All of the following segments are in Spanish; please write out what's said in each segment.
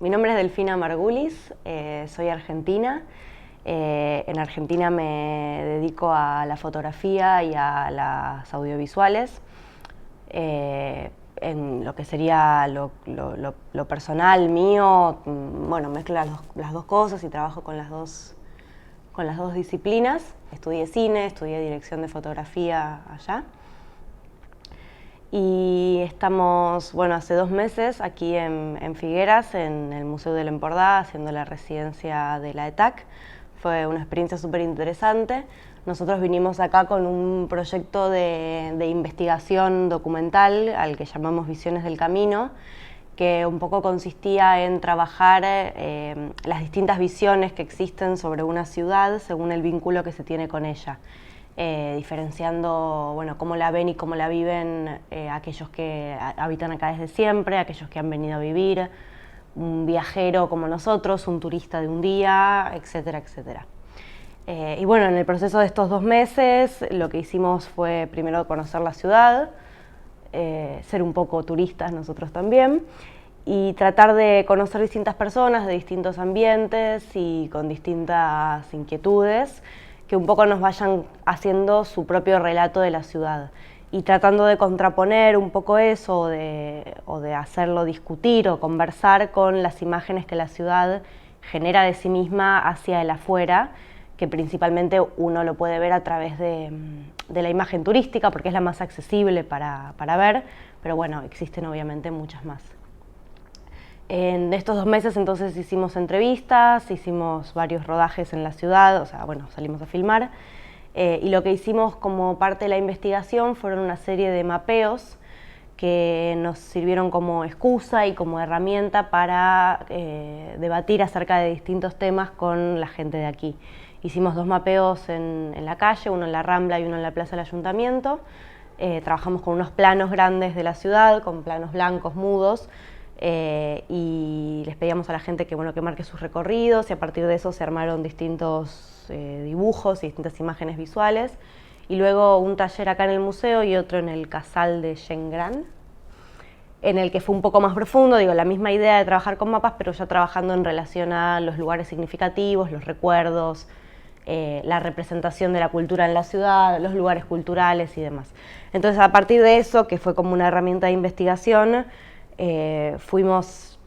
Mi nombre es Delfina Margulis, soy argentina. En Argentina me dedico a la fotografía y a las audiovisuales. En lo que sería lo personal mío, bueno, mezclo las dos cosas y trabajo con las dos disciplinas. Estudié cine, estudié dirección de fotografía allá. Y estamos, bueno, hace 2 meses aquí en Figueras, en el Museo del Empordà, haciendo la residencia de la ETAC. Fue una experiencia súper interesante. Nosotros vinimos acá con un proyecto de investigación documental al que llamamos Visiones del Camino, que un poco consistía en trabajar las distintas visiones que existen sobre una ciudad según el vínculo que se tiene con ella. Diferenciando, bueno, cómo la ven y cómo la viven aquellos que habitan acá desde siempre, aquellos que han venido a vivir, un viajero como nosotros, un turista de un día, etcétera, etcétera. Y bueno, en el proceso de estos 2 meses lo que hicimos fue primero conocer la ciudad, ser un poco turistas nosotros también, y tratar de conocer distintas personas de distintos ambientes y con distintas inquietudes, que un poco nos vayan haciendo su propio relato de la ciudad y tratando de contraponer un poco eso o de hacerlo discutir o conversar con las imágenes que la ciudad genera de sí misma hacia el afuera, que principalmente uno lo puede ver a través de la imagen turística porque es la más accesible para ver, pero bueno, existen obviamente muchas más. En estos 2 meses entonces hicimos entrevistas, hicimos varios rodajes en la ciudad, o sea, bueno, salimos a filmar, y lo que hicimos como parte de la investigación fueron una serie de mapeos que nos sirvieron como excusa y como herramienta para debatir acerca de distintos temas con la gente de aquí. Hicimos 2 mapeos en la calle, uno en la Rambla y uno en la Plaza del Ayuntamiento. Trabajamos con unos planos grandes de la ciudad, con planos blancos, mudos, y les pedíamos a la gente que, bueno, que marque sus recorridos, y a partir de eso se armaron distintos dibujos y distintas imágenes visuales. Y luego un taller acá en el museo y otro en el Casal de Shengrán, en el que fue un poco más profundo, digo, la misma idea de trabajar con mapas, pero ya trabajando en relación a los lugares significativos, los recuerdos, la representación de la cultura en la ciudad, los lugares culturales y demás. Entonces, a partir de eso, que fue como una herramienta de investigación, fuimos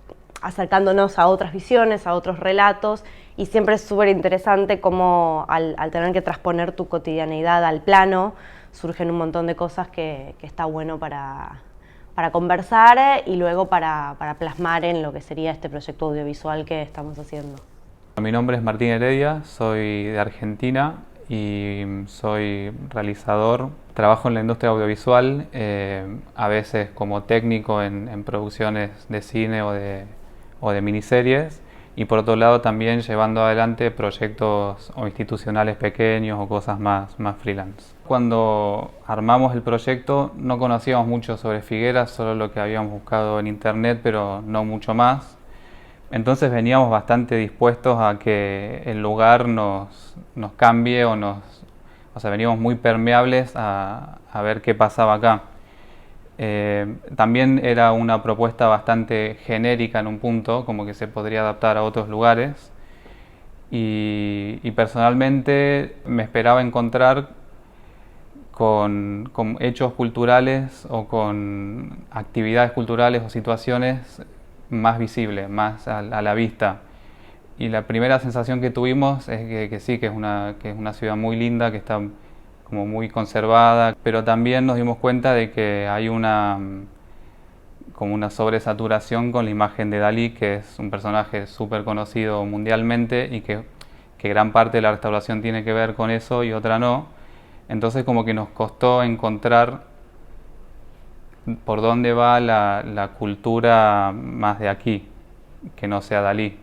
acercándonos a otras visiones, a otros relatos, y siempre es súper interesante cómo al tener que transponer tu cotidianeidad al plano, surgen un montón de cosas que está bueno para conversar y luego para plasmar en lo que sería este proyecto audiovisual que estamos haciendo. Mi nombre es Martín Heredia, soy de Argentina y soy realizador. Trabajo en la industria audiovisual, a veces como técnico en producciones de cine o de miniseries, y por otro lado también llevando adelante proyectos o institucionales pequeños o cosas más freelance. Cuando armamos el proyecto no conocíamos mucho sobre Figueras, solo lo que habíamos buscado en internet, pero no mucho más. Entonces veníamos bastante dispuestos a que el lugar nos cambie o sea, veníamos muy permeables a ver qué pasaba acá. También era una propuesta bastante genérica en un punto, como que se podría adaptar a otros lugares. Y personalmente me esperaba encontrar con hechos culturales o con actividades culturales o situaciones más visibles, más a la vista. Y la primera sensación que tuvimos es que sí, que es una ciudad muy linda, que está como muy conservada, pero también nos dimos cuenta de que hay como una sobresaturación con la imagen de Dalí, que es un personaje súper conocido mundialmente y que gran parte de la restauración tiene que ver con eso y otra no. Entonces como que nos costó encontrar por dónde va la cultura más de aquí, que no sea Dalí.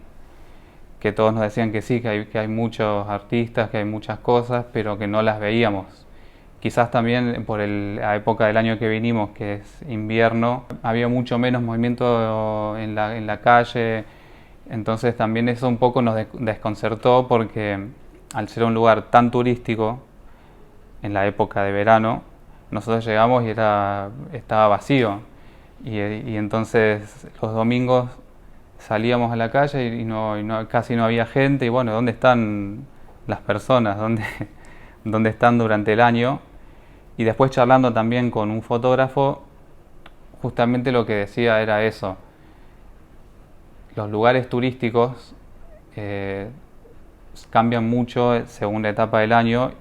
Que todos nos decían que sí, que hay muchos artistas, que hay muchas cosas, pero que no las veíamos. Quizás también por la época del año que vinimos, que es invierno, había mucho menos movimiento en la calle, entonces también eso un poco nos desconcertó porque al ser un lugar tan turístico, en la época de verano, nosotros llegamos y estaba vacío, y entonces los domingos salíamos a la calle casi no había gente, y bueno, ¿dónde están las personas? ¿Dónde están durante el año? Y después charlando también con un fotógrafo, justamente lo que decía era eso. Los lugares turísticos cambian mucho según la etapa del año,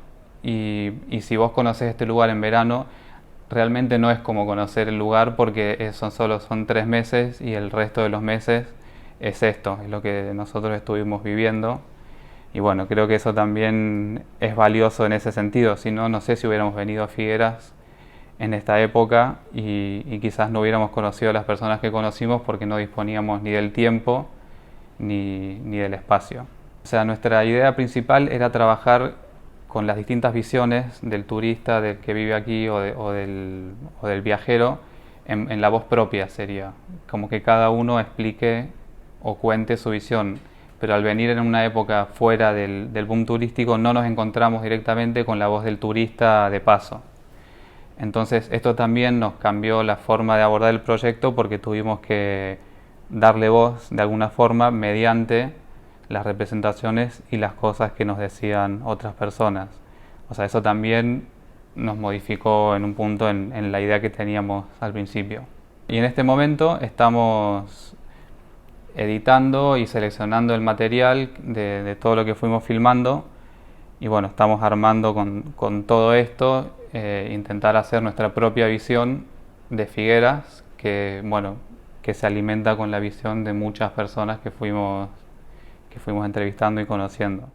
y si vos conocés este lugar en verano, realmente no es como conocer el lugar, porque son 3 meses y el resto de los meses es esto, es lo que nosotros estuvimos viviendo. Y bueno, creo que eso también es valioso en ese sentido. Si no, no sé si hubiéramos venido a Figueras en esta época y quizás no hubiéramos conocido a las personas que conocimos, porque no disponíamos ni del tiempo ni del espacio. O sea, nuestra idea principal era trabajar con las distintas visiones del turista, del que vive aquí o del viajero, en la voz propia sería. Como que cada uno explique o cuente su visión. Pero al venir en una época fuera del boom turístico, no nos encontramos directamente con la voz del turista de paso. Entonces esto también nos cambió la forma de abordar el proyecto, porque tuvimos que darle voz de alguna forma mediante las representaciones y las cosas que nos decían otras personas. O sea, eso también nos modificó en un punto en la idea que teníamos al principio. Y en este momento estamos editando y seleccionando el material de todo lo que fuimos filmando, y bueno, estamos armando con todo esto, intentar hacer nuestra propia visión de Figueras, que bueno, que se alimenta con la visión de muchas personas que fuimos entrevistando y conociendo.